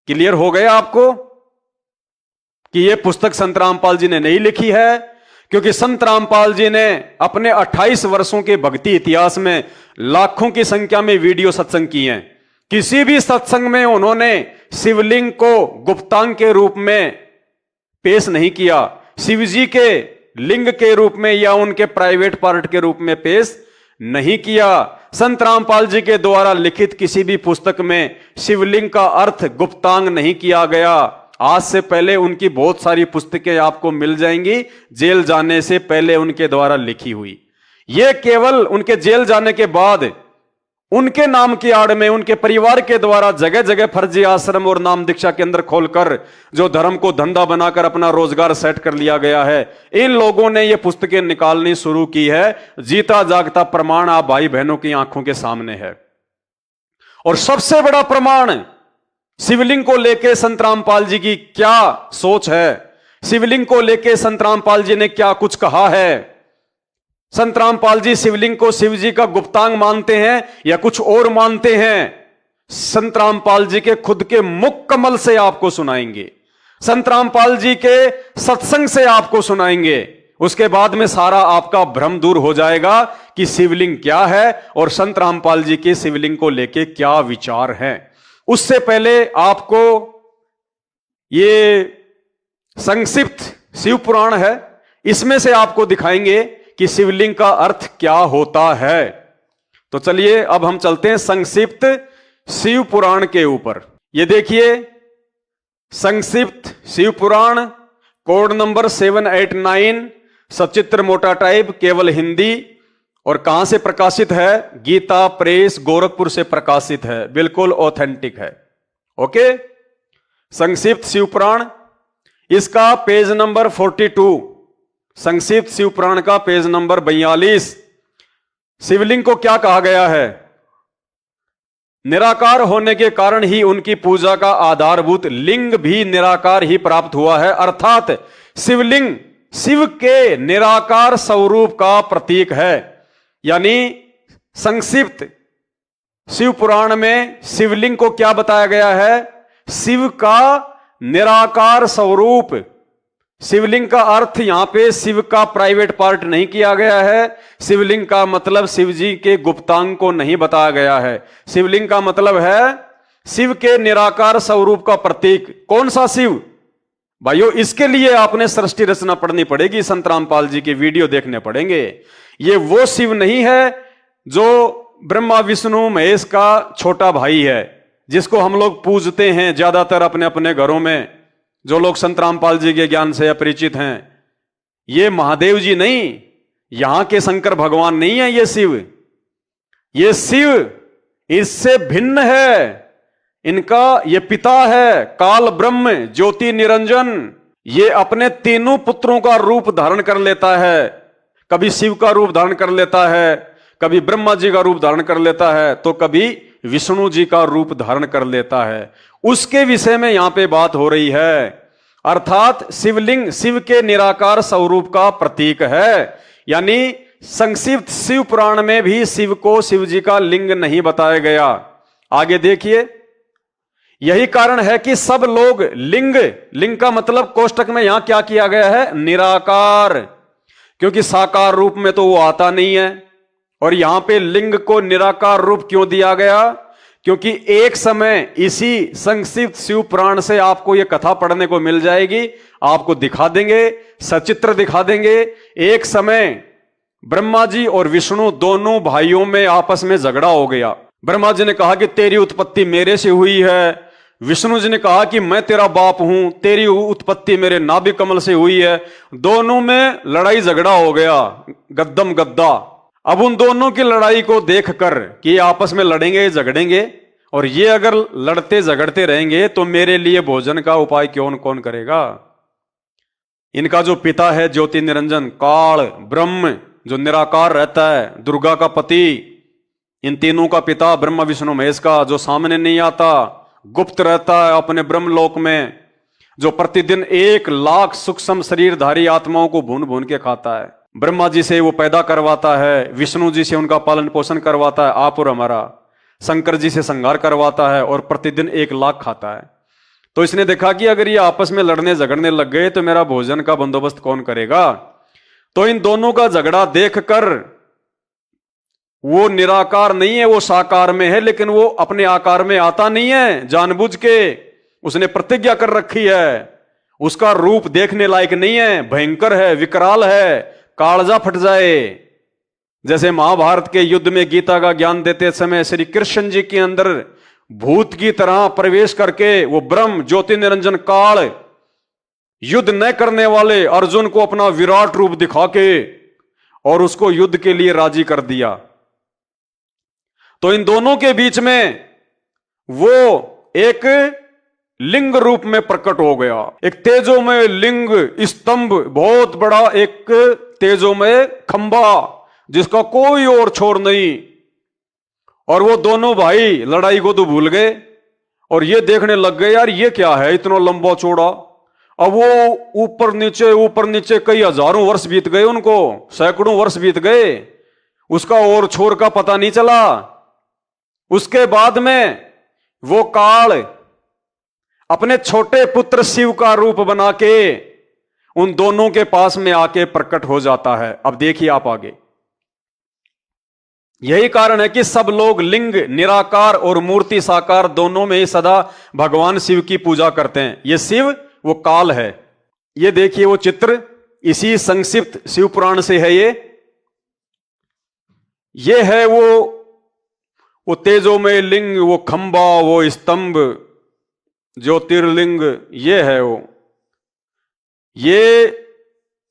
Clear हो गया आपको कि यह पुस्तक संत रामपाल जी ने नहीं लिखी है? क्योंकि संत रामपाल जी ने अपने 28 वर्षों के भक्ति इतिहास में लाखों की संख्या में वीडियो सत्संग किए हैं। किसी भी सत्संग में उन्होंने शिवलिंग को गुप्तांग के रूप में पेश नहीं किया, शिव जी के लिंग के रूप में या उनके प्राइवेट पार्ट के रूप में पेश नहीं किया। संत रामपाल जी के द्वारा लिखित किसी भी पुस्तक में शिवलिंग का अर्थ गुप्तांग नहीं किया गया। आज से पहले उनकी बहुत सारी पुस्तकें आपको मिल जाएंगी जेल जाने से पहले उनके द्वारा लिखी हुई। यह केवल उनके जेल जाने के बाद उनके नाम की आड़ में उनके परिवार के द्वारा जगह जगह फर्जी आश्रम और नाम दीक्षा केंद्र खोलकर जो धर्म को धंधा बनाकर अपना रोजगार सेट कर लिया गया है, इन लोगों ने ये पुस्तकें निकालनी शुरू की है। जीता जागता प्रमाण आप भाई बहनों की आंखों के सामने है। और सबसे बड़ा प्रमाण शिवलिंग को लेकर संत रामपाल जी की क्या सोच है, शिवलिंग को लेकर संत रामपाल जी ने क्या कुछ कहा है। संत रामपाल जी शिवलिंग को शिव जी का गुप्तांग मानते हैं या कुछ और मानते हैं, संत रामपाल जी के खुद के मुख कमल से आपको सुनाएंगे, संत रामपाल जी के सत्संग से आपको सुनाएंगे। उसके बाद में सारा आपका भ्रम दूर हो जाएगा कि शिवलिंग क्या है और संत रामपाल जी के शिवलिंग को लेके क्या विचार हैं। उससे पहले आपको ये संक्षिप्त शिव पुराण है, इसमें से आपको दिखाएंगे कि शिवलिंग का अर्थ क्या होता है। तो चलिए अब हम चलते हैं संक्षिप्त शिव पुराण के ऊपर। ये देखिए संक्षिप्त शिव पुराण कोड नंबर 789, सचित्र मोटा टाइप, केवल हिंदी। और कहां से प्रकाशित है? गीता प्रेस गोरखपुर से प्रकाशित है, बिल्कुल ऑथेंटिक है। ओके, संक्षिप्त शिव पुराण, इसका पेज नंबर 42, संक्षिप्त शिव पुराण का पेज नंबर 42। शिवलिंग को क्या कहा गया है? निराकार होने के कारण ही उनकी पूजा का आधारभूत लिंग भी निराकार ही प्राप्त हुआ है, अर्थात शिवलिंग शिव के निराकार स्वरूप का प्रतीक है। यानी संक्षिप्त शिव पुराण में शिवलिंग को क्या बताया गया है? शिव का निराकार स्वरूप। शिवलिंग का अर्थ यहां पे शिव का प्राइवेट पार्ट नहीं किया गया है। शिवलिंग का मतलब शिव जी के गुप्तांग को नहीं बताया गया है। शिवलिंग का मतलब है शिव के निराकार स्वरूप का प्रतीक। कौन सा शिव भाइयों? इसके लिए आपने सृष्टि रचना पढ़नी पड़ेगी, संत रामपाल जी के वीडियो देखने पड़ेंगे। ये वो शिव नहीं है जो ब्रह्मा विष्णु महेश का छोटा भाई है, जिसको हम लोग पूजते हैं ज्यादातर अपने अपने घरों में, जो लोग संत रामपाल जी के ज्ञान से अपरिचित हैं। ये महादेव जी नहीं, यहां के शंकर भगवान नहीं है ये शिव। ये शिव इससे भिन्न है। इनका ये पिता है काल ब्रह्म ज्योति निरंजन। ये अपने तीनों पुत्रों का रूप धारण कर लेता है। कभी शिव का रूप धारण कर लेता है, कभी ब्रह्मा जी का रूप धारण कर लेता है, तो कभी विष्णु जी का रूप धारण कर लेता है। उसके विषय में यहां पे बात हो रही है। अर्थात शिवलिंग शिव के निराकार स्वरूप का प्रतीक है। यानी संक्षिप्त शिव पुराण में भी शिव को शिव जी का लिंग नहीं बताया गया। आगे देखिए, यही कारण है कि सब लोग लिंग का मतलब कोष्टक में यहां क्या किया गया है? निराकार, क्योंकि साकार रूप में तो वो आता नहीं है। और यहां पे लिंग को निराकार रूप क्यों दिया गया? क्योंकि एक समय इसी संक्षिप्त शिव पुराण से आपको यह कथा पढ़ने को मिल जाएगी, आपको दिखा देंगे, सचित्र दिखा देंगे। एक समय ब्रह्मा जी और विष्णु दोनों भाइयों में आपस में झगड़ा हो गया। ब्रह्मा जी ने कहा कि तेरी उत्पत्ति मेरे से हुई है। विष्णु जी ने कहा कि मैं तेरा बाप हूं, तेरी उत्पत्ति मेरे नाभि कमल से हुई है। दोनों में लड़ाई झगड़ा हो गया, गद्दम गद्दा। अब उन दोनों की लड़ाई को देखकर कि आपस में लड़ेंगे झगड़ेंगे और ये अगर लड़ते झगड़ते रहेंगे तो मेरे लिए भोजन का उपाय कौन करेगा? इनका जो पिता है ज्योति निरंजन काल ब्रह्म जो निराकार रहता है, दुर्गा का पति, इन तीनों का पिता ब्रह्मा विष्णु महेश का, जो सामने नहीं आता, गुप्त रहता है अपने ब्रह्मलोक में, जो प्रतिदिन 1 लाख सूक्ष्म शरीरधारी आत्माओं को भून भून के खाता है। ब्रह्मा जी से वो पैदा करवाता है, विष्णु जी से उनका पालन पोषण करवाता है, आप और हमारा, शंकर जी से संहार करवाता है और प्रतिदिन 1 लाख खाता है। तो इसने देखा कि अगर ये आपस में लड़ने झगड़ने लग गए तो मेरा भोजन का बंदोबस्त कौन करेगा। तो इन दोनों का झगड़ा देखकर, वो निराकार नहीं है, वो साकार में है, लेकिन वो अपने आकार में आता नहीं है, जानबूझ के उसने प्रतिज्ञा कर रखी है। उसका रूप देखने लायक नहीं है, भयंकर है, विकराल है, कालजा फट जाए। जैसे महाभारत के युद्ध में गीता का ज्ञान देते समय श्री कृष्ण जी के अंदर भूत की तरह प्रवेश करके वो ब्रह्म ज्योति निरंजन काल युद्ध न करने वाले अर्जुन को अपना विराट रूप दिखा के और उसको युद्ध के लिए राजी कर दिया। तो इन दोनों के बीच में वो एक लिंग रूप में प्रकट हो गया, एक तेजोमय लिंग स्तंभ, बहुत बड़ा एक तेजोमय खंबा जिसका कोई और छोर नहीं। और वो दोनों भाई लड़ाई को तो भूल गए और ये देखने लग गए, यार ये क्या है इतना लंबा चौड़ा। अब वो ऊपर नीचे कई हजारों वर्ष बीत गए, उनको सैकड़ों वर्ष बीत गए, उसका और छोर का पता नहीं चला। उसके बाद में वो काल अपने छोटे पुत्र शिव का रूप बना के उन दोनों के पास में आके प्रकट हो जाता है। अब देखिए आप आगे, यही कारण है कि सब लोग लिंग निराकार और मूर्ति साकार दोनों में ही सदा भगवान शिव की पूजा करते हैं। ये शिव वो काल है। ये देखिए वो चित्र इसी संक्षिप्त शिव पुराण से है। ये है वो तेजोमय लिंग, वो खंबा, वो स्तंभ, ज्योतिर्लिंग, ये है वो। ये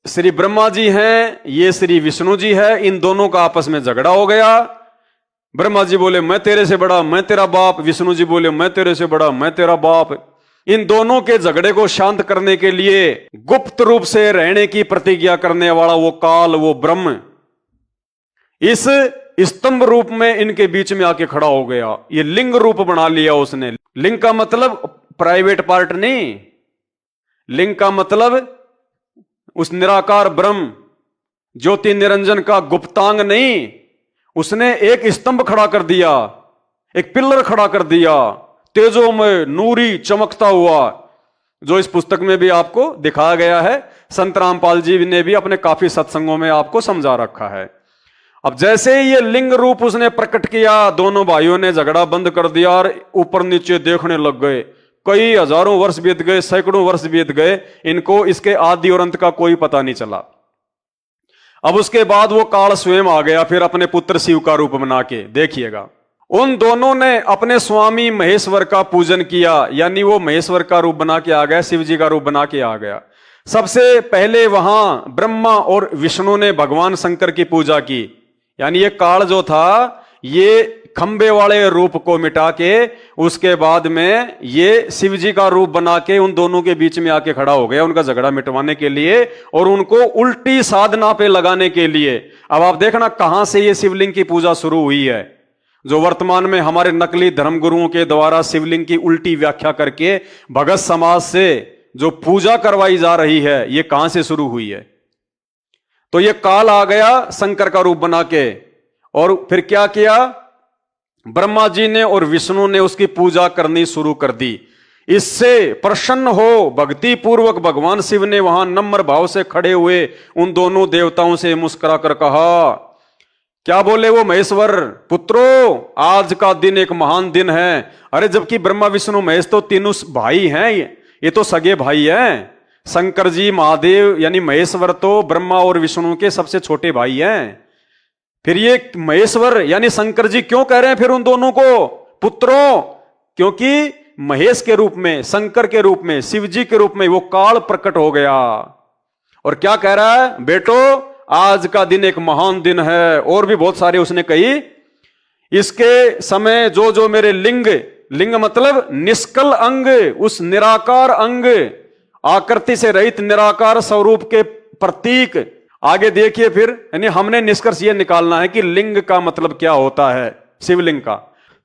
श्री ब्रह्मा जी हैं, ये श्री विष्णु जी है। इन दोनों का आपस में झगड़ा हो गया। ब्रह्मा जी बोले मैं तेरे से बड़ा, मैं तेरा बाप। विष्णु जी बोले मैं तेरे से बड़ा, मैं तेरा बाप। इन दोनों के झगड़े को शांत करने के लिए गुप्त रूप से रहने की प्रतिज्ञा करने वाला वो काल, वो ब्रह्म, इस स्तंभ रूप में इनके बीच में आके खड़ा हो गया। ये लिंग रूप बना लिया उसने। लिंग का मतलब प्राइवेट पार्ट नहीं, लिंग का मतलब उस निराकार ब्रह्म ज्योति निरंजन का गुप्तांग नहीं। उसने एक स्तंभ खड़ा कर दिया, एक पिलर खड़ा कर दिया, तेजोमय नूरी चमकता हुआ, जो इस पुस्तक में भी आपको दिखाया गया है। संत रामपाल जी ने भी अपने काफी सत्संगों में आपको समझा रखा है। अब जैसे ही ये लिंग रूप उसने प्रकट किया, दोनों भाइयों ने झगड़ा बंद कर दिया और ऊपर नीचे देखने लग गए। कई हजारों वर्ष बीत गए, सैकड़ों वर्ष बीत गए, इनको इसके आदि और अंत का कोई पता नहीं चला। अब उसके बाद वो काल स्वयं आ गया, फिर अपने पुत्र शिव का रूप बना के। देखिएगा, उन दोनों ने अपने स्वामी महेश्वर का पूजन किया, यानी वो महेश्वर का रूप बना के आ गया, शिव जी का रूप बना के आ गया। सबसे पहले वहां ब्रह्मा और विष्णु ने भगवान शंकर की पूजा की, यानी ये काल जो था ये खंबे वाले रूप को मिटा के उसके बाद में ये शिव जी का रूप बना के उन दोनों के बीच में आके खड़ा हो गया, उनका झगड़ा मिटवाने के लिए और उनको उल्टी साधना पे लगाने के लिए। अब आप देखना कहां से ये शिवलिंग की पूजा शुरू हुई है। जो वर्तमान में हमारे नकली धर्मगुरुओं के द्वारा शिवलिंग की उल्टी व्याख्या करके भगत समाज से जो पूजा करवाई जा रही है, ये कहां से शुरू हुई है। तो ये काल आ गया शंकर का रूप बना के, और फिर क्या किया, ब्रह्मा जी ने और विष्णु ने उसकी पूजा करनी शुरू कर दी। इससे प्रसन्न हो भक्ति पूर्वक भगवान शिव ने वहां नम्र भाव से खड़े हुए उन दोनों देवताओं से मुस्कुरा कर कहा, क्या बोले वो महेश्वर पुत्रों, आज का दिन एक महान दिन है। अरे जबकि ब्रह्मा विष्णु महेश तो तीनों भाई हैं, ये तो सगे भाई हैं। शंकर जी महादेव यानी महेश्वर तो ब्रह्मा और विष्णु के सबसे छोटे भाई हैं। फिर ये महेश्वर यानी शंकर जी क्यों कह रहे हैं फिर उन दोनों को पुत्रों, क्योंकि महेश के रूप में, शंकर के रूप में, शिव जी के रूप में वो काल प्रकट हो गया। और क्या कह रहा है, बेटो आज का दिन एक महान दिन है। और भी बहुत सारे उसने कही। इसके समय जो जो मेरे लिंग, लिंग मतलब निष्कल अंग, उस निराकार अंग, आकृति से रहित निराकार स्वरूप के प्रतीक। आगे देखिए फिर, यानी हमने निष्कर्ष यह निकालना है कि लिंग का मतलब क्या होता है। शिवलिंग का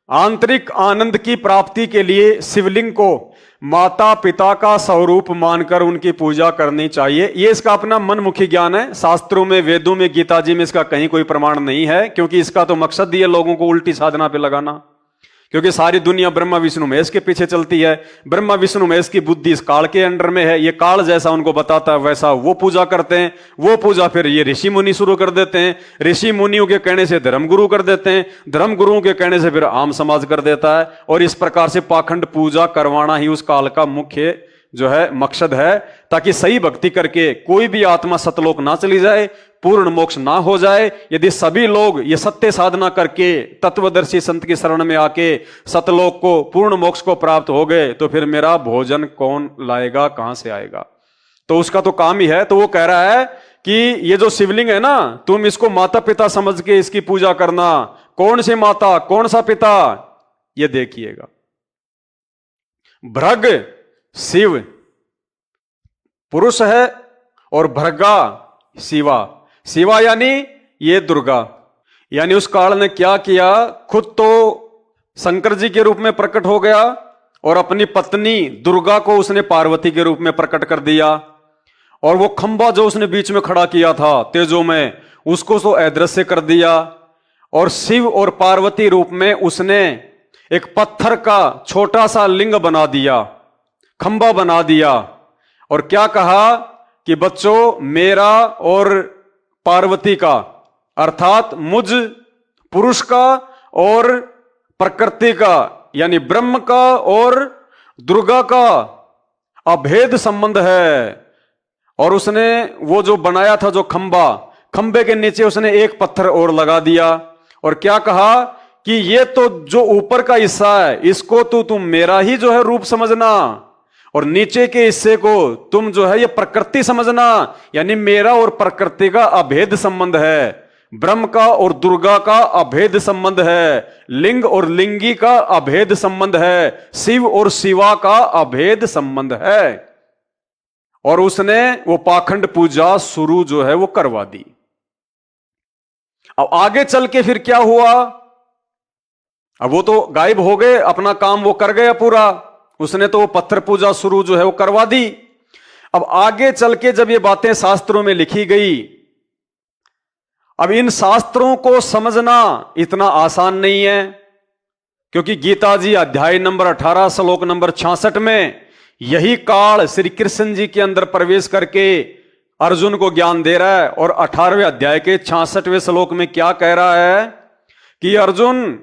आंतरिक आनंद की प्राप्ति के लिए शिवलिंग को माता पिता का स्वरूप मानकर उनकी पूजा करनी चाहिए। ये इसका अपना मनमुखी ज्ञान है। शास्त्रों में, वेदों में, गीता जी में इसका कहीं कोई प्रमाण नहीं है, क्योंकि इसका तो मकसद ही है लोगों को उल्टी साधना पे लगाना। क्योंकि सारी दुनिया ब्रह्मा विष्णु महेश के पीछे चलती है। ब्रह्मा विष्णु महेश की बुद्धि इस काल के अंडर में है, ये काल जैसा उनको बताता है वैसा वो पूजा करते हैं। वो पूजा फिर ये ऋषि मुनि शुरू कर देते हैं, ऋषि मुनियों के कहने से धर्मगुरु कर देते हैं, धर्मगुरुओं के कहने से फिर आम समाज कर देता है। और इस प्रकार से पाखंड पूजा करवाना ही उस काल का मुख्य जो है मकसद है, ताकि सही भक्ति करके कोई भी आत्मा सतलोक ना चली जाए, पूर्ण मोक्ष ना हो जाए। यदि सभी लोग ये सत्य साधना करके तत्वदर्शी संत की शरण में आके सतलोक को, पूर्ण मोक्ष को प्राप्त हो गए, तो फिर मेरा भोजन कौन लाएगा, कहां से आएगा? तो उसका तो काम ही है। तो वो कह रहा है कि ये जो शिवलिंग है ना, तुम इसको माता पिता समझ के इसकी पूजा करना। कौन सी माता, कौन सा पिता, ये देखिएगा। भृग शिव पुरुष है और भृगा शिवा। शिवा यानी ये दुर्गा। यानी उस काल ने क्या किया, खुद तो शंकर जी के रूप में प्रकट हो गया और अपनी पत्नी दुर्गा को उसने पार्वती के रूप में प्रकट कर दिया। और वो खंबा जो उसने बीच में खड़ा किया था तेजो में, उसको तो अदृश्य कर दिया। और शिव और पार्वती रूप में उसने एक पत्थर का छोटा सा लिंग बना दिया, खंबा बना दिया। और क्या कहा कि बच्चों, मेरा और पार्वती का, अर्थात मुझ पुरुष का और प्रकृति का, यानी ब्रह्म का और दुर्गा का अभेद संबंध है। और उसने वो जो बनाया था जो खंबा, खंबे के नीचे उसने एक पत्थर और लगा दिया। और क्या कहा कि ये तो जो ऊपर का हिस्सा है, इसको तो तुम मेरा ही जो है रूप समझना, और नीचे के हिस्से को तुम जो है ये प्रकृति समझना। यानी मेरा और प्रकृति का अभेद संबंध है, ब्रह्म का और दुर्गा का अभेद संबंध है, लिंग और लिंगी का अभेद संबंध है, शिव और शिवा का अभेद संबंध है। और उसने वो पाखंड पूजा शुरू जो है वो करवा दी। अब आगे चल के फिर क्या हुआ? अब वो तो गायब हो गए, अपना काम वो कर गया पूरा, उसने तो वो पत्थर पूजा शुरू जो है वो करवा दी। अब आगे चल के जब ये बातें शास्त्रों में लिखी गई, अब इन शास्त्रों को समझना इतना आसान नहीं है, क्योंकि गीता जी अध्याय नंबर 18 श्लोक नंबर 66 में यही काल श्री कृष्ण जी के अंदर प्रवेश करके अर्जुन को ज्ञान दे रहा है। और 18वें अध्याय के 66वें श्लोक में क्या कह रहा है कि अर्जुन,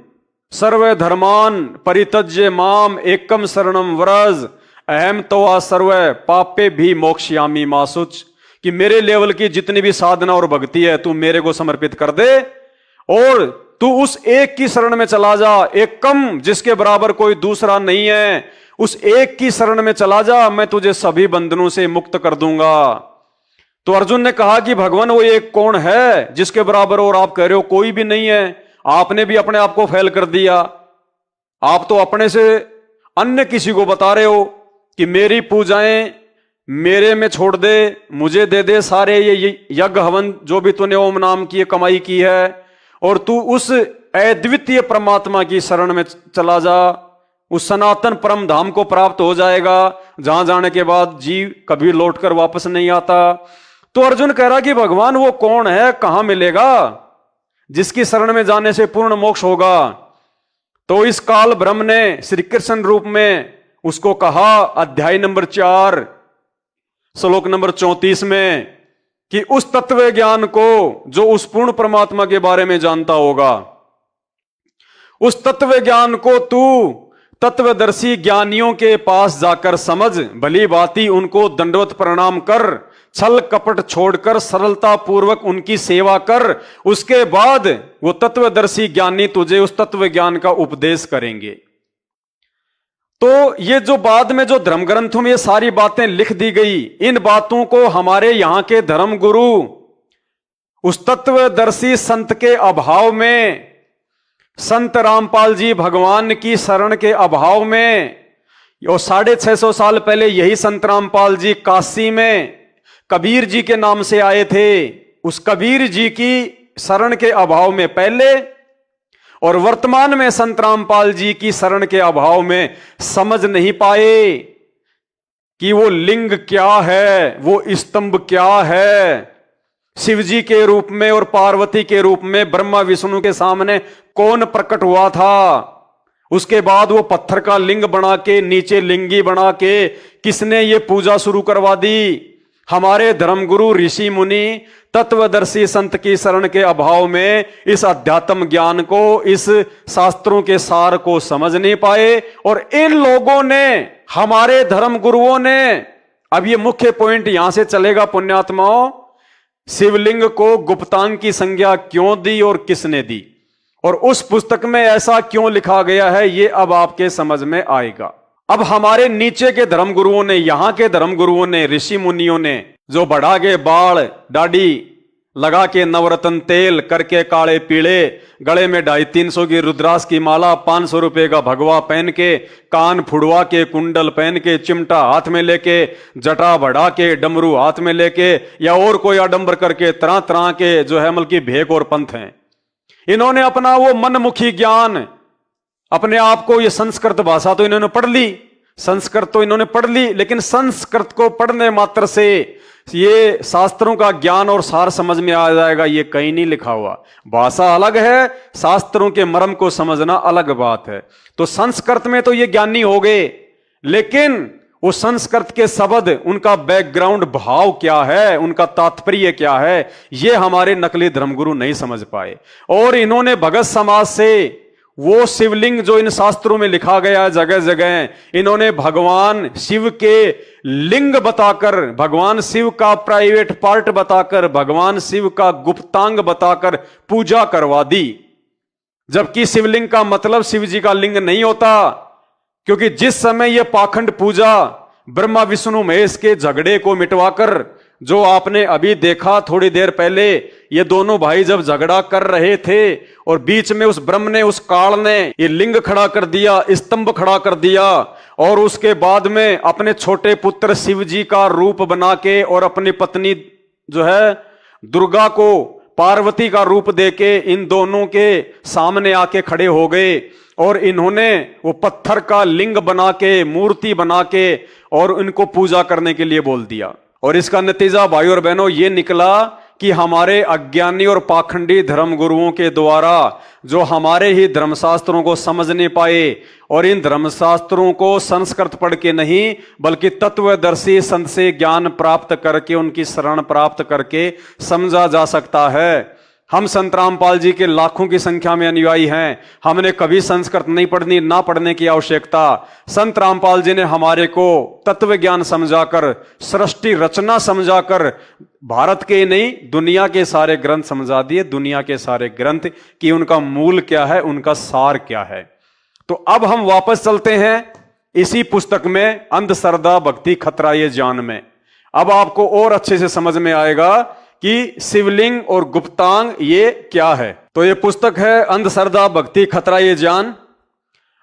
सर्वे धर्मान परित्यज्य माम एकम शरणम व्रज अहम तवा सर्वे पापे भी मोक्षयामी मासुच। कि मेरे लेवल की जितनी भी साधना और भक्ति है तू मेरे को समर्पित कर दे और तू उस एक की शरण में चला जा, एकम जिसके बराबर कोई दूसरा नहीं है, उस एक की शरण में चला जा, मैं तुझे सभी बंधनों से मुक्त कर दूंगा। तो अर्जुन ने कहा कि भगवान वो एक कौन है जिसके बराबर, और आप कह रहे हो कोई भी नहीं है। आपने भी अपने आप को फेल कर दिया। आप तो अपने से अन्य किसी को बता रहे हो कि मेरी पूजाएं मेरे में छोड़ दे, मुझे दे दे सारे ये यज्ञ हवन जो भी तूने ओम नाम की कमाई की है, और तू उस अद्वितीय परमात्मा की शरण में चला जा, उस सनातन परम धाम को प्राप्त हो जाएगा जहां जाने के बाद जीव कभी लौटकर वापस नहीं आता। तो अर्जुन कह रहा कि भगवान वो कौन है, कहां मिलेगा जिसकी शरण में जाने से पूर्ण मोक्ष होगा? तो इस काल ब्रह्म ने श्री कृष्ण रूप में उसको कहा अध्याय नंबर 4 श्लोक नंबर 34 में कि उस तत्व ज्ञान को जो उस पूर्ण परमात्मा के बारे में जानता होगा, उस तत्व ज्ञान को तू तत्वदर्शी ज्ञानियों के पास जाकर समझ, भली भांति उनको दंडवत प्रणाम कर, छल कपट छोड़कर सरलता पूर्वक उनकी सेवा कर। उसके बाद वो तत्वदर्शी ज्ञानी तुझे उस तत्व ज्ञान का उपदेश करेंगे। तो ये जो बाद में जो धर्म ग्रंथों में ये सारी बातें लिख दी गई, इन बातों को हमारे यहां के धर्म गुरु उस तत्वदर्शी संत के अभाव में, संत रामपाल जी भगवान की शरण के अभाव में, और 650 साल पहले यही संत रामपाल जी काशी में कबीर जी के नाम से आए थे, उस कबीर जी की शरण के अभाव में पहले, और वर्तमान में संत रामपाल जी की शरण के अभाव में समझ नहीं पाए कि वो लिंग क्या है, वो स्तंभ क्या है, शिव जी के रूप में और पार्वती के रूप में ब्रह्मा विष्णु के सामने कौन प्रकट हुआ था, उसके बाद वो पत्थर का लिंग बना के, नीचे लिंगी बना के किसने ये पूजा शुरू करवा दी? हमारे धर्मगुरु ऋषि मुनि तत्वदर्शी संत की शरण के अभाव में इस अध्यात्म ज्ञान को, इस शास्त्रों के सार को समझ नहीं पाए। और इन लोगों ने, हमारे धर्म गुरुओं ने, अब ये मुख्य पॉइंट यहां से चलेगा पुण्यात्माओं, शिवलिंग को गुप्तांग की संज्ञा क्यों दी और किसने दी, और उस पुस्तक में ऐसा क्यों लिखा गया है, ये अब आपके समझ में आएगा। अब हमारे नीचे के धर्मगुरुओं ने, यहां के धर्मगुरुओं ने, ऋषि मुनियों ने, जो बढ़ा के बाल दाढ़ी लगा के नवरत्न तेल करके काले पीले, गले में 250-300 की रुद्राक्ष की माला, 500 रुपए का भगवा पहन के, कान फुड़वा के, कुंडल पहन के, चिमटा हाथ में लेके, जटा बढ़ा के, डमरू हाथ में लेके, या और कोई आडंबर करके, तरह तरह के जो है मल्कि भेक और पंथ हैं। इन्होंने अपना वो मनमुखी ज्ञान, अपने आप को, ये संस्कृत भाषा तो इन्होंने पढ़ ली, संस्कृत तो इन्होंने पढ़ ली, लेकिन संस्कृत को पढ़ने मात्र से ये शास्त्रों का ज्ञान और सार समझ में आ जाएगा, ये कहीं नहीं लिखा हुआ। भाषा अलग है, शास्त्रों के मर्म को समझना अलग बात है। तो संस्कृत में तो ये ज्ञानी हो गए, लेकिन वो संस्कृत के शब्द, उनका बैकग्राउंड भाव क्या है, उनका तात्पर्य क्या है, ये हमारे नकली धर्मगुरु नहीं समझ पाए। और इन्होंने भगत समाज से वो शिवलिंग जो इन शास्त्रों में लिखा गया है जगह जगह, इन्होंने भगवान शिव के लिंग बताकर, भगवान शिव का प्राइवेट पार्ट बताकर, भगवान शिव का गुप्तांग बताकर पूजा करवा दी। जबकि शिवलिंग का मतलब शिव जी का लिंग नहीं होता, क्योंकि जिस समय यह पाखंड पूजा ब्रह्मा विष्णु महेश के झगड़े को मिटवाकर, जो आपने अभी देखा थोड़ी देर पहले, ये दोनों भाई जब झगड़ा कर रहे थे और बीच में उस ब्रह्म ने, उस काल ने ये लिंग खड़ा कर दिया, स्तंभ खड़ा कर दिया, और उसके बाद में अपने छोटे पुत्र शिव जी का रूप बना के और अपनी पत्नी जो है दुर्गा को पार्वती का रूप देके इन दोनों के सामने आके खड़े हो गए। और इन्होंने वो पत्थर का लिंग बना के, मूर्ति बना के, और इनको पूजा करने के लिए बोल दिया। और इसका नतीजा भाई और बहनों ये निकला कि हमारे अज्ञानी और पाखंडी धर्मगुरुओं के द्वारा, जो हमारे ही धर्मशास्त्रों को समझ नहीं पाए, और इन धर्मशास्त्रों को संस्कृत पढ़ के नहीं बल्कि तत्वदर्शी संत से ज्ञान प्राप्त करके, उनकी शरण प्राप्त करके समझा जा सकता है। हम संत रामपाल जी के लाखों की संख्या में अनुयायी हैं, हमने कभी संस्कृत नहीं पढ़नी, ना पढ़ने की आवश्यकता। संत रामपाल जी ने हमारे को तत्व ज्ञान समझाकर, सृष्टि रचना समझाकर, भारत के नहीं दुनिया के सारे ग्रंथ समझा दिए, दुनिया के सारे ग्रंथ कि उनका मूल क्या है, उनका सार क्या है। तो अब हम वापस चलते हैं इसी पुस्तक में, अंधश्रद्धा भक्ति खतरा ये जान में। अब आपको और अच्छे से समझ में आएगा कि शिवलिंग और गुप्तांग ये क्या है। तो ये पुस्तक है अंधश्रद्धा भक्ति खतरा ये जान,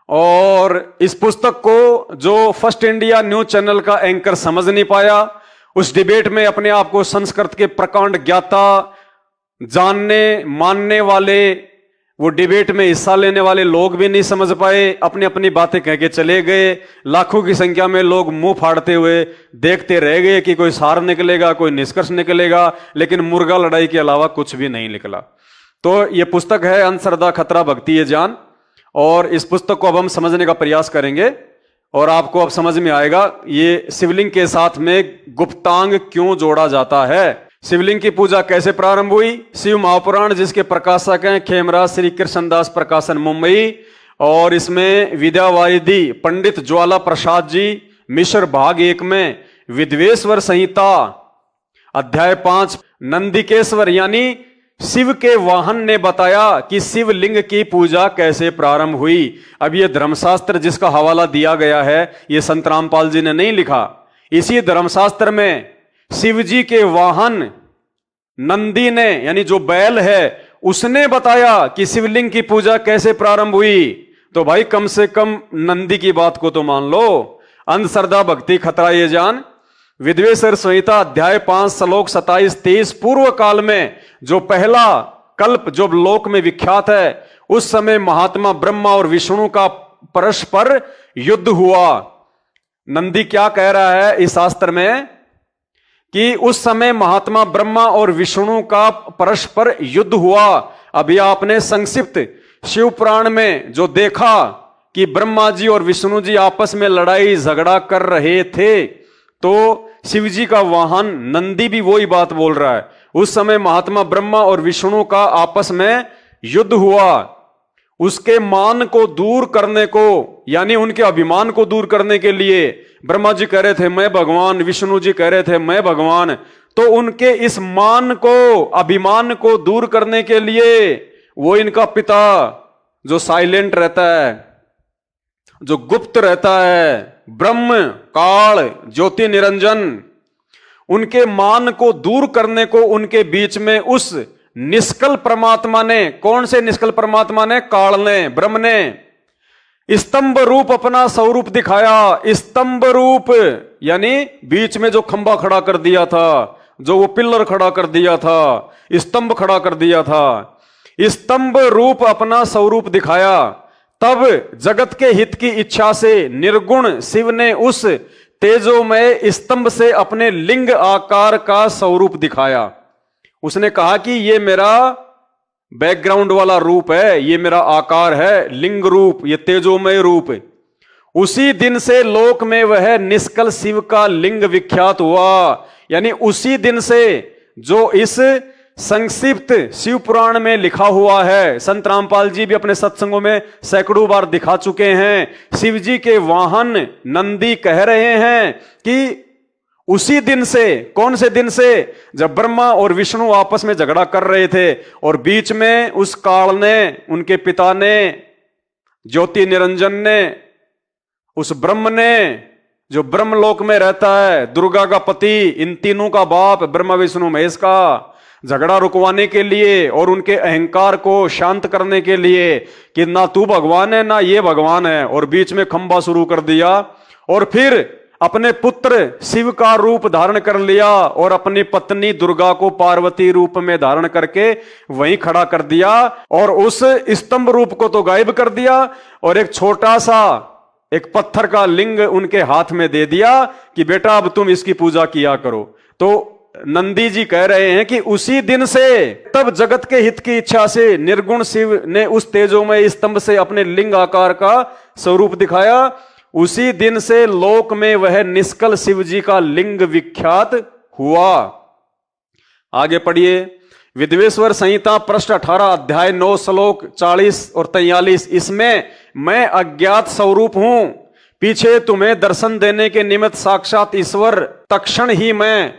और इस पुस्तक को जो फर्स्ट इंडिया न्यूज चैनल का एंकर समझ नहीं पाया, उस डिबेट में अपने आप को संस्कृत के प्रकांड ज्ञाता जानने मानने वाले, वो डिबेट में हिस्सा लेने वाले लोग भी नहीं समझ पाए, अपनी अपनी बातें कह के चले गए। लाखों की संख्या में लोग मुंह फाड़ते हुए देखते रह गए कि कोई सार निकलेगा, कोई निष्कर्ष निकलेगा, लेकिन मुर्गा लड़ाई के अलावा कुछ भी नहीं निकला। तो ये पुस्तक है अंधश्रद्धा खतरा भक्ति ये जान, और इस पुस्तक को अब हम समझने का प्रयास करेंगे, और आपको अब समझ में आएगा ये शिवलिंग के साथ में गुप्तांग क्यों जोड़ा जाता है। शिवलिंग की पूजा कैसे प्रारंभ हुई। शिव महापुराण, जिसके प्रकाशक हैं खेमराज श्री कृष्णदास प्रकाशन मुंबई, और इसमें विद्यावारिधि पंडित ज्वाला प्रसाद जी, मिश्र भाग 1 में विद्वेश्वर संहिता अध्याय 5 नंदिकेश्वर यानी शिव के वाहन ने बताया कि शिवलिंग की पूजा कैसे प्रारंभ हुई। अब ये धर्मशास्त्र जिसका हवाला दिया गया है, ये संत रामपाल जी ने नहीं लिखा। इसी धर्मशास्त्र में शिव जी के वाहन नंदी ने, यानी जो बैल है, उसने बताया कि शिवलिंग की पूजा कैसे प्रारंभ हुई। तो भाई कम से कम नंदी की बात को तो मान लो। अंधश्रद्धा भक्ति खतरा ये जान, विद्वेश्वर संहिता अध्याय 5 श्लोक 27-23, पूर्व काल में जो पहला कल्प जो लोक में विख्यात है, उस समय महात्मा ब्रह्मा और विष्णु का परस्पर युद्ध हुआ। नंदी क्या कह रहा है इस शास्त्र में कि उस समय महात्मा ब्रह्मा और विष्णु का परस्पर युद्ध हुआ। अभी आपने संक्षिप्त शिव पुराण में जो देखा कि ब्रह्मा जी और विष्णु जी आपस में लड़ाई झगड़ा कर रहे थे, तो शिव जी का वाहन नंदी भी वही बात बोल रहा है। उस समय महात्मा ब्रह्मा और विष्णु का आपस में युद्ध हुआ। उसके मान को दूर करने को, यानी उनके अभिमान को दूर करने के लिए ब्रह्मा जी कह रहे थे मैं भगवान, विष्णु जी कह रहे थे मैं भगवान। तो उनके इस मान को, अभिमान को दूर करने के लिए वो इनका पिता जो साइलेंट रहता है, जो गुप्त रहता है, ब्रह्म काल ज्योति निरंजन, उनके मान को दूर करने को उनके बीच में उस निष्कल परमात्मा ने, कौन से निष्कल परमात्मा ने? काल ने, ब्रह्म ने स्तंभ रूप अपना स्वरूप दिखाया। स्तंभ रूप यानी बीच में जो खंबा खड़ा कर दिया था, जो वो पिलर खड़ा कर दिया था, स्तंभ खड़ा कर दिया था, स्तंभ रूप अपना स्वरूप दिखाया। तब जगत के हित की इच्छा से निर्गुण शिव ने उस तेजोमय स्तंभ से अपने लिंग आकार का स्वरूप दिखाया। उसने कहा कि ये मेरा बैकग्राउंड वाला रूप है, ये मेरा आकार है, लिंग रूप, ये तेजोमय रूप। उसी दिन से लोक में वह निष्कल शिव का लिंग विख्यात हुआ। यानी उसी दिन से जो इस संक्षिप्त शिव पुराण में लिखा हुआ है, संत रामपाल जी भी अपने सत्संगों में सैकड़ों बार दिखा चुके हैं। शिव जी के वाहन नंदी कह रहे हैं कि उसी दिन से, कौन से दिन से? जब ब्रह्मा और विष्णु आपस में झगड़ा कर रहे थे और बीच में उस काल ने, उनके पिता ने, ज्योति निरंजन ने, उस ब्रह्म ने जो ब्रह्मलोक में रहता है, दुर्गा का पति, इन तीनों का बाप ब्रह्मा विष्णु महेश का, झगड़ा रुकवाने के लिए और उनके अहंकार को शांत करने के लिए कि ना तू भगवान है ना ये भगवान है, और बीच में खंबा शुरू कर दिया। और फिर अपने पुत्र शिव का रूप धारण कर लिया और अपनी पत्नी दुर्गा को पार्वती रूप में धारण करके वहीं खड़ा कर दिया, और उस स्तंभ रूप को तो गायब कर दिया और एक छोटा सा एक पत्थर का लिंग उनके हाथ में दे दिया कि बेटा अब तुम इसकी पूजा किया करो। तो नंदी जी कह रहे हैं कि उसी दिन से, तब जगत के हित की इच्छा से निर्गुण शिव ने उस तेजोमय स्तंभ से अपने लिंग आकार का स्वरूप दिखाया। उसी दिन से लोक में वह निष्कल शिव जी का लिंग विख्यात हुआ। आगे पढ़िए। विद्वेश्वर संहिता पृष्ठ 18 अध्याय 9 श्लोक 40 और 43। इसमें मैं अज्ञात स्वरूप हूं, पीछे तुम्हें दर्शन देने के निमित्त साक्षात ईश्वर, तत्क्षण ही मैं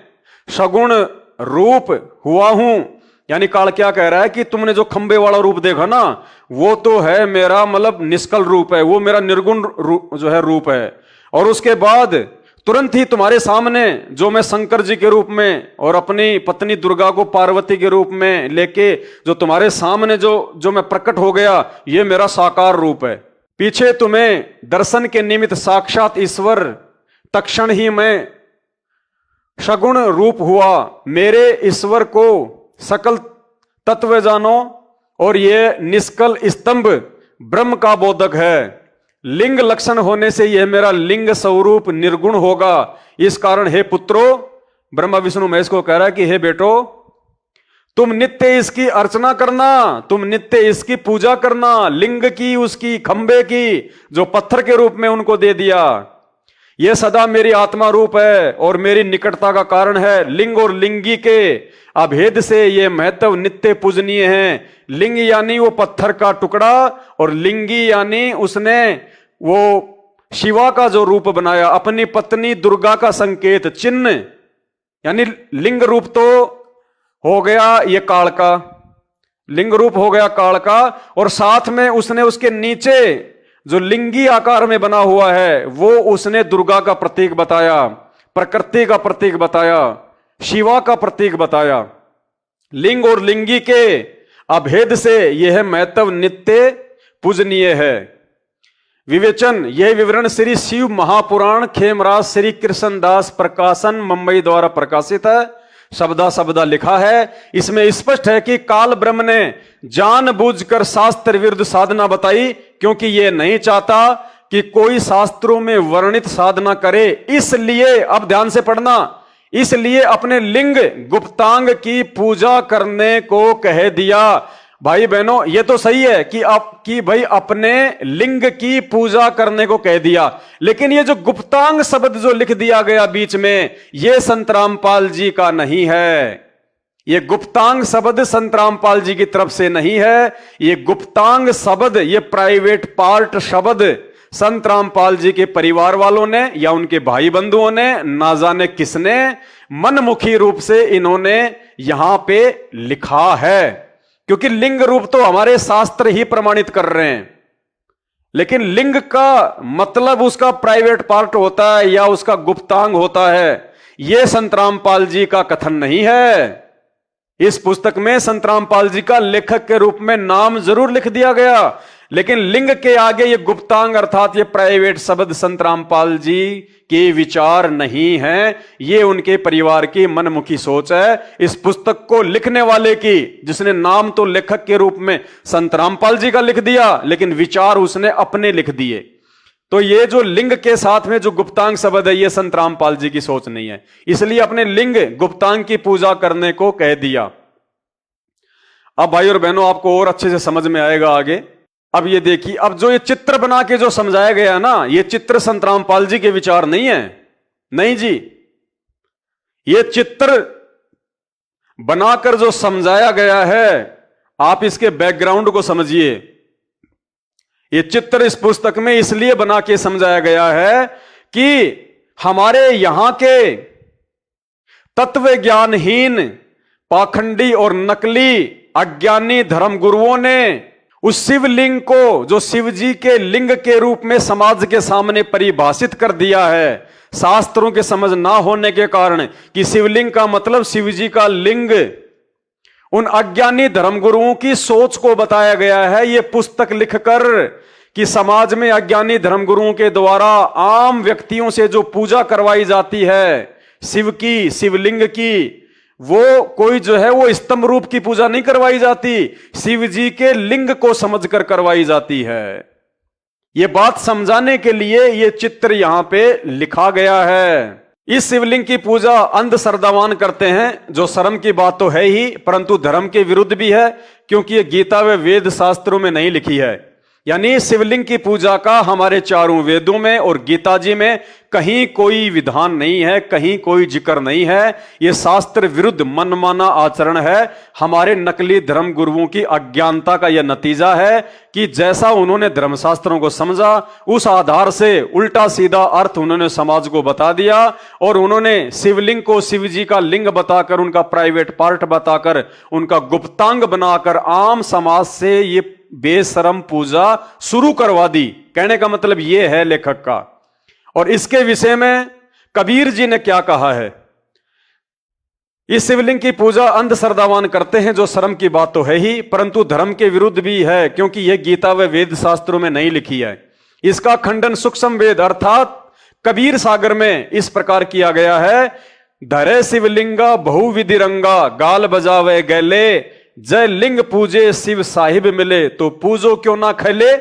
सगुण रूप हुआ हूं। यानी काल क्या कह रहा है कि तुमने जो खंबे वाला रूप देखा ना, वो तो है मेरा मतलब निष्कल रूप है, वो मेरा निर्गुण जो है रूप है। और उसके बाद तुरंत ही तुम्हारे सामने जो मैं शंकर जी के रूप में और अपनी पत्नी दुर्गा को पार्वती के रूप में लेके जो तुम्हारे सामने जो मैं प्रकट हो गया, ये मेरा साकार रूप है। पीछे तुम्हें दर्शन के निमित्त साक्षात ईश्वर, तत्क्षण ही मैं सगुण रूप हुआ। मेरे ईश्वर को सकल तत्व जानो, और ये निष्कल स्तंभ ब्रह्म का बोधक है। लिंग लक्षण होने से यह मेरा लिंग स्वरूप निर्गुण होगा। इस कारण हे पुत्रो, ब्रह्मा विष्णु महेश को कह रहा है कि हे बेटो, तुम नित्य इसकी अर्चना करना, तुम नित्य इसकी पूजा करना। लिंग की, उसकी खंबे की, जो पत्थर के रूप में उनको दे दिया, यह सदा मेरी आत्मा रूप है और मेरी निकटता का कारण है। लिंग और लिंगी के अभेद से ये महत्व नित्य पूजनीय है। लिंग यानी वो पत्थर का टुकड़ा, और लिंगी यानी उसने वो शिवा का जो रूप बनाया, अपनी पत्नी दुर्गा का संकेत, चिन्ह। यानी लिंग रूप तो हो गया ये काल का, लिंग रूप हो गया काल का, और साथ में उसने उसके नीचे जो लिंगी आकार में बना हुआ है वो उसने दुर्गा का प्रतीक बताया, प्रकृति का प्रतीक बताया, शिवा का प्रतीक बताया। लिंग और लिंगी के अभेद से यह महत्व नित्य पूजनीय है। विवेचन, यह विवरण श्री शिव महापुराण खेमराज श्री कृष्णदास प्रकाशन मुंबई द्वारा प्रकाशित है। शब्दा शब्दा लिखा है। इसमें स्पष्ट है कि काल ब्रह्म ने जानबूझकर शास्त्र विरुद्ध साधना बताई, क्योंकि यह नहीं चाहता कि कोई शास्त्रों में वर्णित साधना करे। इसलिए, अब ध्यान से पढ़ना, इसलिए अपने लिंग गुप्तांग की पूजा करने को कह दिया। भाई बहनों, ये तो सही है कि भाई अपने लिंग की पूजा करने को कह दिया, लेकिन ये जो गुप्तांग शब्द जो लिख दिया गया बीच में, ये संत रामपाल जी का नहीं है। ये गुप्तांग शब्द संत रामपाल जी की तरफ से नहीं है। ये गुप्तांग शब्द, ये प्राइवेट पार्ट शब्द संत रामपाल जी के परिवार वालों ने या उनके भाई बंधुओं ने, ना जाने किसने मनमुखी रूप से इन्होंने यहां पे लिखा है। क्योंकि लिंग रूप तो हमारे शास्त्र ही प्रमाणित कर रहे हैं, लेकिन लिंग का मतलब उसका प्राइवेट पार्ट होता है या उसका गुप्तांग होता है, यह संत रामपाल जी का कथन नहीं है। इस पुस्तक में संत रामपाल जी का लेखक के रूप में नाम जरूर लिख दिया गया, लेकिन लिंग के आगे ये गुप्तांग अर्थात ये प्राइवेट शब्द संत रामपाल जी के विचार नहीं है। ये उनके परिवार की मनमुखी सोच है। इस पुस्तक को लिखने वाले की, जिसने नाम तो लेखक के रूप में संत रामपाल जी का लिख दिया, लेकिन विचार उसने अपने लिख दिए। तो ये जो लिंग के साथ में जो गुप्तांग शब्द है, ये संत रामपाल जी की सोच नहीं है, इसलिए अपने लिंग गुप्तांग की पूजा करने को कह दिया। अब भाई और बहनों, आपको और अच्छे से समझ में आएगा आगे। अब ये देखिए, अब जो ये चित्र बना के जो समझाया गया ना, ये चित्र संत रामपाल जी के विचार नहीं है। नहीं जी, ये चित्र बनाकर जो समझाया गया है, आप इसके बैकग्राउंड को समझिए। ये चित्र इस पुस्तक में इसलिए बना के समझाया गया है कि हमारे यहां के तत्व ज्ञानहीन, पाखंडी और नकली अज्ञानी धर्मगुरुओं ने उस शिवलिंग को, जो शिव जी के लिंग के रूप में समाज के सामने परिभाषित कर दिया है, शास्त्रों के समझ ना होने के कारण कि शिवलिंग का मतलब शिव जी का लिंग, उन अज्ञानी धर्मगुरुओं की सोच को बताया गया है ये पुस्तक लिखकर कि समाज में अज्ञानी धर्मगुरुओं के द्वारा आम व्यक्तियों से जो पूजा करवाई जाती है शिव की, शिवलिंग की, वो कोई जो है वो स्तंभ रूप की पूजा नहीं करवाई जाती, शिव जी के लिंग को समझकर करवाई जाती है। ये बात समझाने के लिए ये चित्र यहां पे लिखा गया है। इस शिवलिंग की पूजा अंधश्रद्धावान करते हैं, जो शर्म की बात तो है ही, परंतु धर्म के विरुद्ध भी है, क्योंकि ये गीता व वेद शास्त्रों में नहीं लिखी है। यानी शिवलिंग की पूजा का हमारे चारों वेदों में और गीता जी में कहीं कोई विधान नहीं है, कहीं कोई जिक्र नहीं है। यह शास्त्र विरुद्ध मनमाना आचरण है। हमारे नकली धर्म गुरुओं की अज्ञानता का यह नतीजा है कि जैसा उन्होंने धर्मशास्त्रों को समझा, उस आधार से उल्टा सीधा अर्थ उन्होंने समाज को बता दिया, और उन्होंने शिवलिंग को शिव जी का लिंग बताकर, उनका प्राइवेट पार्ट बताकर, उनका गुप्तांग बनाकर आम समाज से ये बेशरम पूजा शुरू करवा दी। कहने का मतलब यह है लेखक का। और इसके विषय में कबीर जी ने क्या कहा है? इस शिवलिंग की पूजा अंधश्रद्धावान करते हैं, जो शर्म की बात तो है ही, परंतु धर्म के विरुद्ध भी है, क्योंकि यह गीता व वेद शास्त्रों में नहीं लिखी है। इसका खंडन सूक्ष्म वेद अर्थात कबीर सागर में इस प्रकार किया गया है। धरे शिवलिंगा बहुविधि रंगा, गाल बजावे गैले, जय लिंग पूजे शिव साहिब मिले, तो पूजो क्यों ना खैले।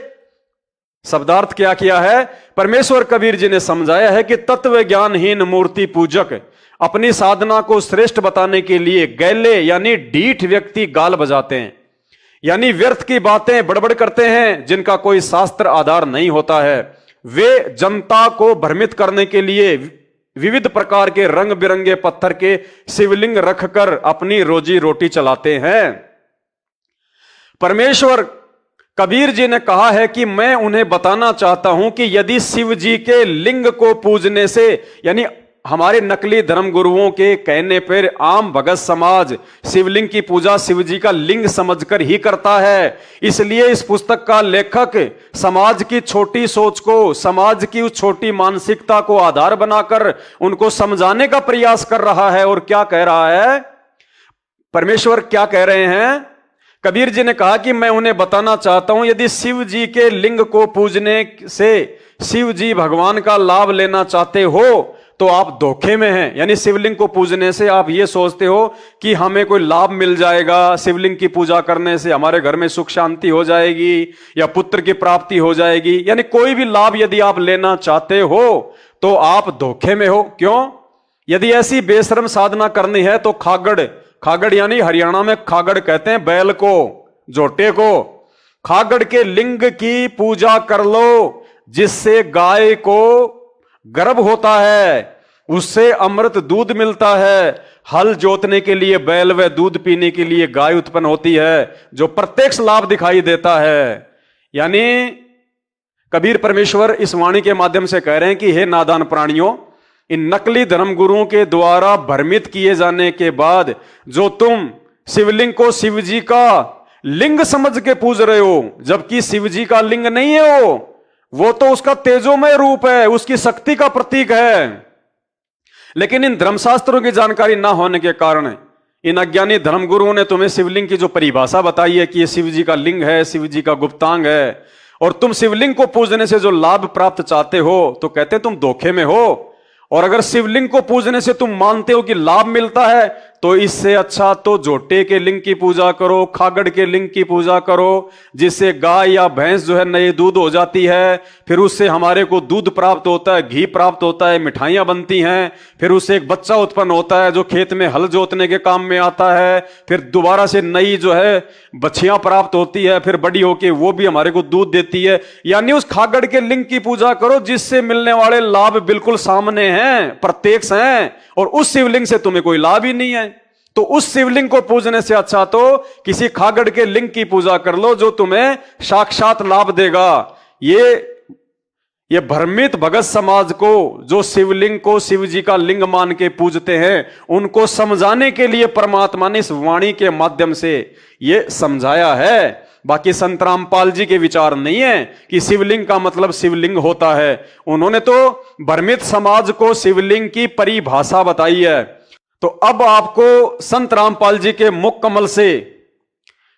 शब्दार्थ क्या किया है? परमेश्वर कबीर जी ने समझाया है कि तत्व ज्ञानहीन मूर्ति पूजक अपनी साधना को श्रेष्ठ बताने के लिए गैले यानी ढीठ व्यक्ति गाल बजाते हैं, यानी व्यर्थ की बातें बड़बड़ करते हैं जिनका कोई शास्त्र आधार नहीं होता है। वे जनता को भ्रमित करने के लिए विविध प्रकार के रंग बिरंगे पत्थर के शिवलिंग रखकर अपनी रोजी रोटी चलाते हैं। परमेश्वर कबीर जी ने कहा है कि मैं उन्हें बताना चाहता हूं कि यदि शिव जी के लिंग को पूजने से, यानी हमारे नकली धर्म गुरुओं के कहने पर आम भगत समाज शिवलिंग की पूजा शिव जी का लिंग समझकर ही करता है। इसलिए इस पुस्तक का लेखक समाज की छोटी सोच को, समाज की उस छोटी मानसिकता को आधार बनाकर उनको समझाने का प्रयास कर रहा है। और क्या कह रहा है? परमेश्वर क्या कह रहे हैं? कबीर जी ने कहा कि मैं उन्हें बताना चाहता हूं, यदि शिव जी के लिंग को पूजने से शिव जी भगवान का लाभ लेना चाहते हो तो आप धोखे में हैं। यानी शिवलिंग को पूजने से आप ये सोचते हो कि हमें कोई लाभ मिल जाएगा, शिवलिंग की पूजा करने से हमारे घर में सुख शांति हो जाएगी या पुत्र की प्राप्ति हो जाएगी, यानी कोई भी लाभ यदि आप लेना चाहते हो तो आप धोखे में हो। क्यों? यदि ऐसी बेशरम साधना करनी है तो खागड़, खागड़ यानी हरियाणा में खागड़ कहते हैं बैल को, जोटे को, खागड़ के लिंग की पूजा कर लो, जिससे गाय को गर्भ होता है, उससे अमृत दूध मिलता है, हल जोतने के लिए बैल व दूध पीने के लिए गाय उत्पन्न होती है, जो प्रत्यक्ष लाभ दिखाई देता है। यानी कबीर परमेश्वर इस वाणी के माध्यम से कह रहे हैं कि हे नादान प्राणियों, इन नकली धर्मगुरुओं के द्वारा भ्रमित किए जाने के बाद जो तुम शिवलिंग को शिव जी का लिंग समझ के पूज रहे हो, जबकि शिव जी का लिंग नहीं है वो तो उसका तेजोमय रूप है, उसकी शक्ति का प्रतीक है। लेकिन इन धर्मशास्त्रों की जानकारी ना होने के कारण इन अज्ञानी धर्मगुरुओं ने तुम्हें शिवलिंग की जो परिभाषा बताई है कि ये शिव जी का लिंग है, शिव जी का गुप्तांग है, और तुम शिवलिंग को पूजने से जो लाभ प्राप्त चाहते हो, तो कहते तुम धोखे में हो। और अगर शिवलिंग को पूजने से तुम मानते हो कि लाभ मिलता है, तो इससे अच्छा तो जोटे के लिंग की पूजा करो, खागड़ के लिंग की पूजा करो, जिससे गाय या भैंस जो है नई दूध हो जाती है, फिर उससे हमारे को दूध प्राप्त होता है, घी प्राप्त होता है, मिठाइयां बनती हैं, फिर उससे एक बच्चा उत्पन्न होता है जो खेत में हल जोतने के काम में आता है, फिर दोबारा से नई जो है बछियां प्राप्त होती है, फिर बड़ी होके वो भी हमारे को दूध देती है। यानी उस खागड़ के लिंग की पूजा करो जिससे मिलने वाले लाभ बिल्कुल सामने हैं, प्रत्यक्ष हैं, और उस शिवलिंग से तुम्हें कोई लाभ ही नहीं है। तो उस शिवलिंग को पूजने से अच्छा तो किसी खागड़ के लिंग की पूजा कर लो जो तुम्हें साक्षात लाभ देगा। ये भ्रमित भगत समाज को, जो शिवलिंग को शिव जी का लिंग मान के पूजते हैं, उनको समझाने के लिए परमात्मा ने इस वाणी के माध्यम से ये समझाया है। बाकी संत रामपाल जी के विचार नहीं है कि शिवलिंग का मतलब शिवलिंग होता है। उन्होंने तो भ्रमित समाज को शिवलिंग की परिभाषा बताई है। तो अब आपको संत रामपाल जी के मुख कमल से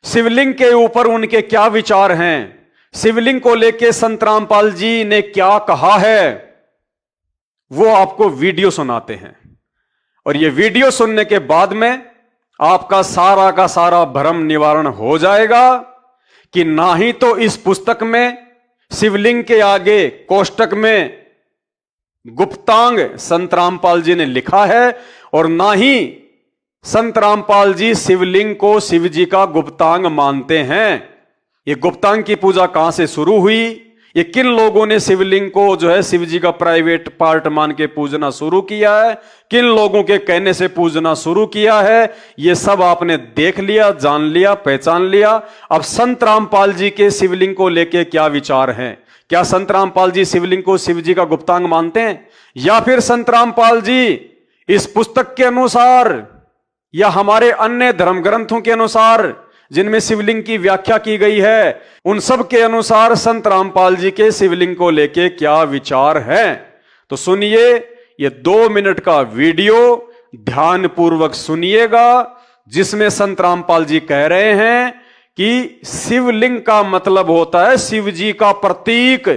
शिवलिंग के ऊपर उनके क्या विचार हैं, शिवलिंग को लेके संत रामपाल जी ने क्या कहा है, वो आपको वीडियो सुनाते हैं। और ये वीडियो सुनने के बाद में आपका सारा का सारा भ्रम निवारण हो जाएगा कि ना ही तो इस पुस्तक में शिवलिंग के आगे कोष्टक में गुप्तांग संत रामपाल जी ने लिखा है, और ना ही संत रामपाल जी शिवलिंग को शिव जी का गुप्तांग मानते हैं। ये गुप्तांग की पूजा कहां से शुरू हुई, ये किन लोगों ने शिवलिंग को जो है शिव जी का प्राइवेट पार्ट मान के पूजना शुरू किया है, किन लोगों के कहने से पूजना शुरू किया है, ये सब आपने देख लिया, जान लिया, पहचान लिया। अब संत रामपाल जी के शिवलिंग को लेके क्या विचार हैं? क्या संत रामपाल जी शिवलिंग को शिव जी का गुप्तांग मानते हैं, या फिर संत रामपाल जी इस पुस्तक के अनुसार या हमारे अन्य धर्म ग्रंथों के अनुसार जिनमें शिवलिंग की व्याख्या की गई है, उन सब के अनुसार संत रामपाल जी के शिवलिंग को लेके क्या विचार है? तो सुनिए, ये 2 मिनट का वीडियो ध्यान पूर्वक सुनिएगा, जिसमें संत रामपाल जी कह रहे हैं कि शिवलिंग का मतलब होता है शिव जी का प्रतीक,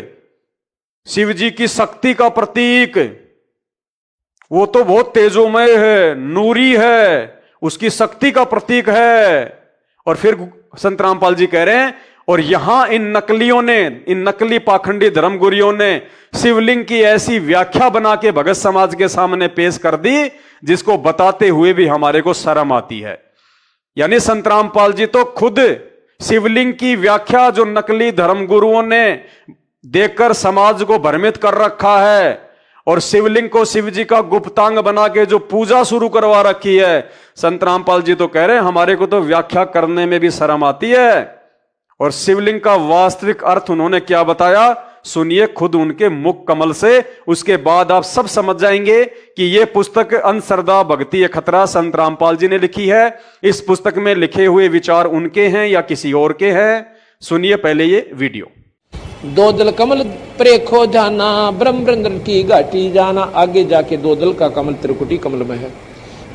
शिव जी की शक्ति का प्रतीक। वो तो बहुत तेजोमय है, नूरी है, उसकी शक्ति का प्रतीक है। और फिर संत रामपाल जी कह रहे हैं, और यहां इन नकलियों ने, इन नकली पाखंडी धर्मगुरुओं ने शिवलिंग की ऐसी व्याख्या बना के भगत समाज के सामने पेश कर दी, जिसको बताते हुए भी हमारे को शर्म आती है। यानी संत रामपाल जी तो खुद शिवलिंग की व्याख्या जो नकली धर्मगुरुओं ने देकर समाज को भ्रमित कर रखा है, और शिवलिंग को शिव जी का गुप्तांग बना के जो पूजा शुरू करवा रखी है, संत रामपाल जी तो कह रहे हैं हमारे को तो व्याख्या करने में भी शर्म आती है। और शिवलिंग का वास्तविक अर्थ उन्होंने क्या बताया, सुनिए खुद उनके मुख कमल से। उसके बाद आप सब समझ जाएंगे कि यह पुस्तक अंधश्रद्धा भक्ति अखतरा संत रामपाल जी ने लिखी है। इस पुस्तक में लिखे हुए विचार उनके हैं या किसी और के हैं। सुनिए पहले ये वीडियो। दो दल कमल प्रेखो जाना, ब्रह्मरंद्र की घाटी जाना। आगे जाके दो दल का कमल त्रिकुटी कमल में है।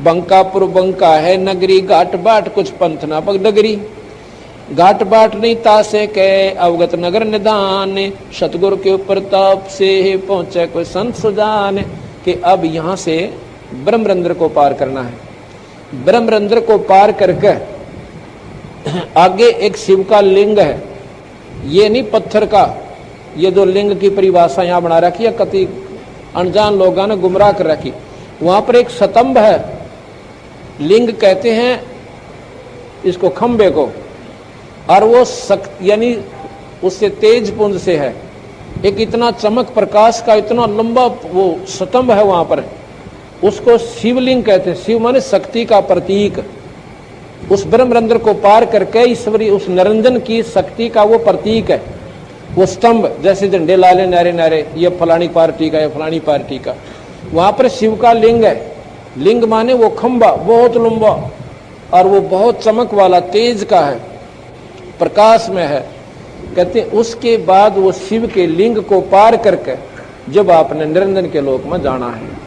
बंकापुर बंका है नगरी, घाट बाट कुछ पंथ ना पग डगरी। घाट बाट नहीं तासे के अवगत नगर निदान, सतगुरु के प्रताप से पहुंचे कोई संत सुजान। कि अब यहां से ब्रह्मरंद्र को पार करना है। ब्रह्मरंद्र को पार करके आगे एक शिव का लिंग है, ये नहीं पत्थर का। ये जो लिंग की परिभाषा यहां बना रखी है, कति अनजान लोगों ने गुमराह कर रखी। वहां पर एक स्तंभ है, लिंग कहते हैं इसको, खंबे को। और वो सख्त यानी उससे तेज पुंज से है। एक इतना चमक प्रकाश का इतना लंबा वो स्तंभ है वहां पर, उसको शिवलिंग कहते हैं। शिव माने शक्ति का प्रतीक। उस ब्रह्मरंध्र को पार करके ईश्वरी उस निरंजन की शक्ति का वो प्रतीक है। वो स्तंभ जैसे झंडे लाले नारे नारे, ये फलानी पार्टी का, ये फलानी पार्टी का, वहां पर शिव का लिंग है। लिंग माने वो खंबा बहुत लंबा और वो बहुत चमक वाला तेज का है, प्रकाश में है। कहते उसके बाद वो शिव के लिंग को पार करके जब आपने निरंजन के लोक में जाना है।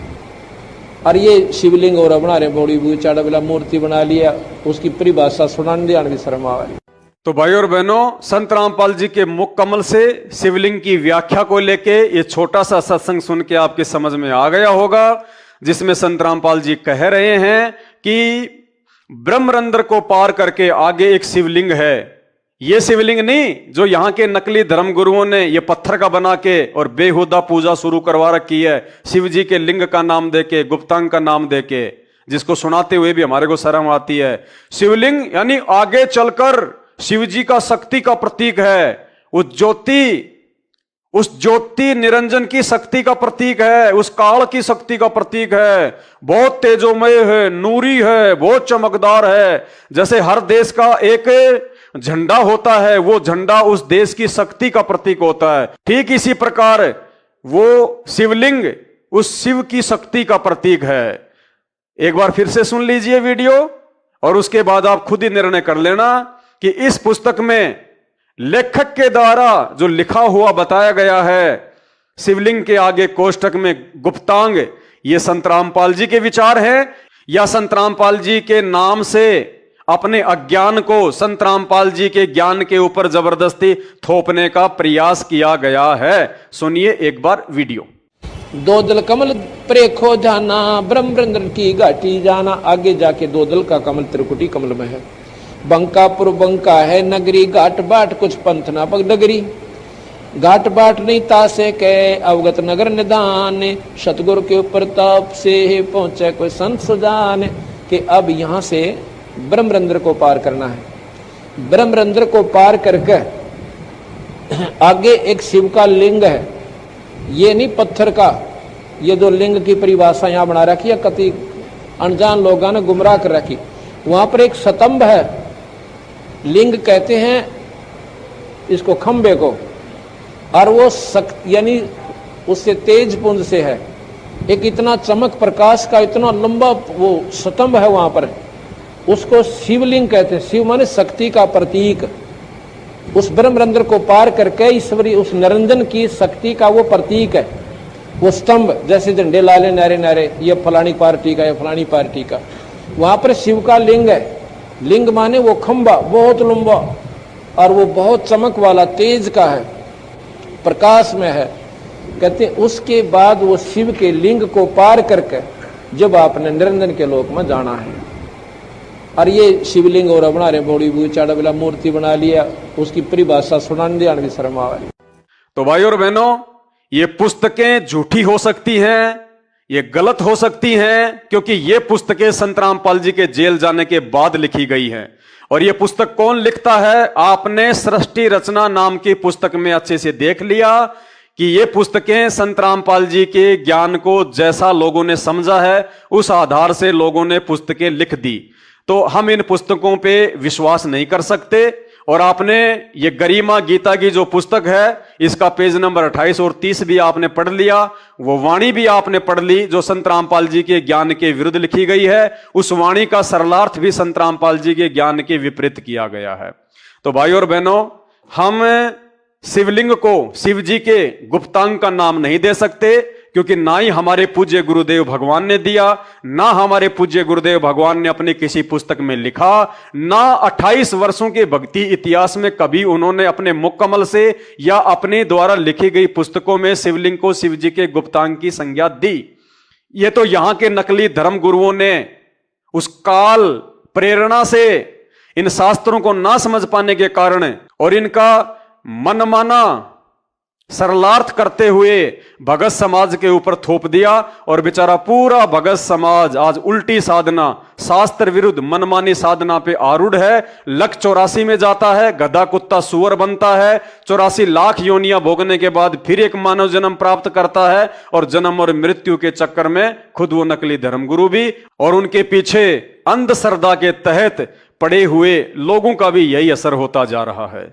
और ये शिवलिंग और बना रहे बड़ी बुई चाड़ा वाला मूर्ति बना लिया, उसकी परिभाषा सुनाने ध्यान भी शर्म आवे। तो भाई और बहनों, संत रामपाल जी के मुख कमल से शिवलिंग की व्याख्या को लेके ये छोटा सा सत्संग सुन के आपके समझ में आ गया होगा, जिसमें संत रामपाल जी कह रहे हैं कि ब्रह्मरंध्र को पार करके आगे एक शिवलिंग है। ये शिवलिंग नहीं जो यहाँ के नकली धर्मगुरुओं ने ये पत्थर का बना के और बेहुदा पूजा शुरू करवा रखी है, शिव जी के लिंग का नाम देके, गुप्तांग का नाम देके, जिसको सुनाते हुए भी हमारे को शर्म आती है। शिवलिंग यानी आगे चलकर शिव जी का शक्ति का प्रतीक है। उस ज्योति निरंजन की शक्ति का प्रतीक है, उस काल की शक्ति का प्रतीक है। बहुत तेजोमय है, नूरी है, बहुत चमकदार है। जैसे हर देश का एक झंडा होता है, वो झंडा उस देश की शक्ति का प्रतीक होता है। ठीक इसी प्रकार वो शिवलिंग उस शिव की शक्ति का प्रतीक है। एक बार फिर से सुन लीजिए वीडियो और उसके बाद आप खुद ही निर्णय कर लेना कि इस पुस्तक में लेखक के द्वारा जो लिखा हुआ बताया गया है शिवलिंग के आगे कोष्टक में गुप्तांग, ये संत रामपाल जी के विचार हैं या संत रामपाल जी के नाम से अपने अज्ञान को संत रामपाल जी के ज्ञान के ऊपर जबरदस्ती थोपने का प्रयास किया गया है। सुनिए एक बार वीडियो। दो दल कमल प्रेखो जाना, ब्रह्मरंध्र की घाटी जाना। आगे जाके दो दल का कमल त्रिकुटी कमल में है। बंकापुर बंका है नगरी, घाट बाट कुछ पंथ ना पग डगरी। घाट बाट नहीं तासे के अवगत नगर निदान, सतगुरु के ऊपर ताप से पहुंचे कोई संत सुजान। कि अब यहां से ब्रह्मरंध्र को पार करना है। ब्रह्मरंध्र को पार करके आगे एक शिव का लिंग है। ये नहीं पत्थर का, ये दो लिंग की परिभाषा यहां बना रखी है, कति अनजान लोगों ने गुमराह कर रखी। वहां पर एक स्तंभ है, लिंग कहते हैं इसको खंबे को, और वो यानी उससे तेज पुंज से है। एक इतना चमक प्रकाश का इतना लंबा वो स्तंभ है वहां पर, उसको शिवलिंग कहते हैं। शिव माने शक्ति का प्रतीक। उस ब्रह्मरंध्र को पार करके ईश्वरी उस निरंजन की शक्ति का वो प्रतीक है। वो स्तंभ जैसे झंडे लाले नारे नारे, ये फलानी पार्टी का, ये फलानी पार्टी का, वहां पर शिव का लिंग है। लिंग माने वो खंबा बहुत लंबा और वो बहुत चमक वाला तेज का है, प्रकाश में है। कहते उसके बाद वो शिव के लिंग को पार करके जब आपने निरंजन के लोक में जाना है। और ये शिवलिंग और बना रहे बड़ी बुई चाड़ा वाला मूर्ति बना लिया, उसकी परिभाषा सुनाने ध्यान भी शर्म आवे। तो भाई और बहनों, ये पुस्तकें झूठी हो सकती हैं, ये गलत हो सकती हैं, क्योंकि ये पुस्तकें संत रामपाल जी के जेल जाने के बाद लिखी गई हैं। और ये पुस्तक कौन लिखता है, आपने सृष्टि रचना नाम की पुस्तक में अच्छे से देख लिया कि ये पुस्तकें संत रामपाल जी के ज्ञान को जैसा लोगों ने समझा है उस आधार से लोगों ने पुस्तकें लिख दी। तो हम इन पुस्तकों पे विश्वास नहीं कर सकते। और आपने ये गरिमा गीता की जो पुस्तक है, इसका पेज नंबर 28 और 30 भी आपने पढ़ लिया, वो वाणी भी आपने पढ़ ली जो संत रामपाल जी के ज्ञान के विरुद्ध लिखी गई है। उस वाणी का सरलार्थ भी संत रामपाल जी के ज्ञान के विपरीत किया गया है। तो भाई और बहनों, हम शिवलिंग को शिव जी के गुप्तांग का नाम नहीं दे सकते, क्योंकि ना ही हमारे पूज्य गुरुदेव भगवान ने दिया, ना हमारे पूज्य गुरुदेव भगवान ने अपनी किसी पुस्तक में लिखा, ना 28 वर्षों के भक्ति इतिहास में कभी उन्होंने अपने मुख कमल से या अपने द्वारा लिखी गई पुस्तकों में शिवलिंग को शिव जी के गुप्तांग की संज्ञा दी। ये तो यहां के नकली धर्म गुरुओं ने उस काल प्रेरणा से इन शास्त्रों को ना समझ पाने के कारण और इनका मनमाना सरलार्थ करते हुए भगत समाज के ऊपर थोप दिया और बेचारा पूरा भगत समाज आज उल्टी साधना, शास्त्र विरुद्ध मनमानी साधना पे आरूढ़ है। लक 84 में जाता है, गधा कुत्ता सुअर बनता है, 84 लाख योनियां भोगने के बाद फिर एक मानव जन्म प्राप्त करता है और जन्म और मृत्यु के चक्कर में खुद वो नकली धर्मगुरु भी और उनके पीछे अंधश्रद्धा के तहत पड़े हुए लोगों का भी यही असर होता जा रहा है।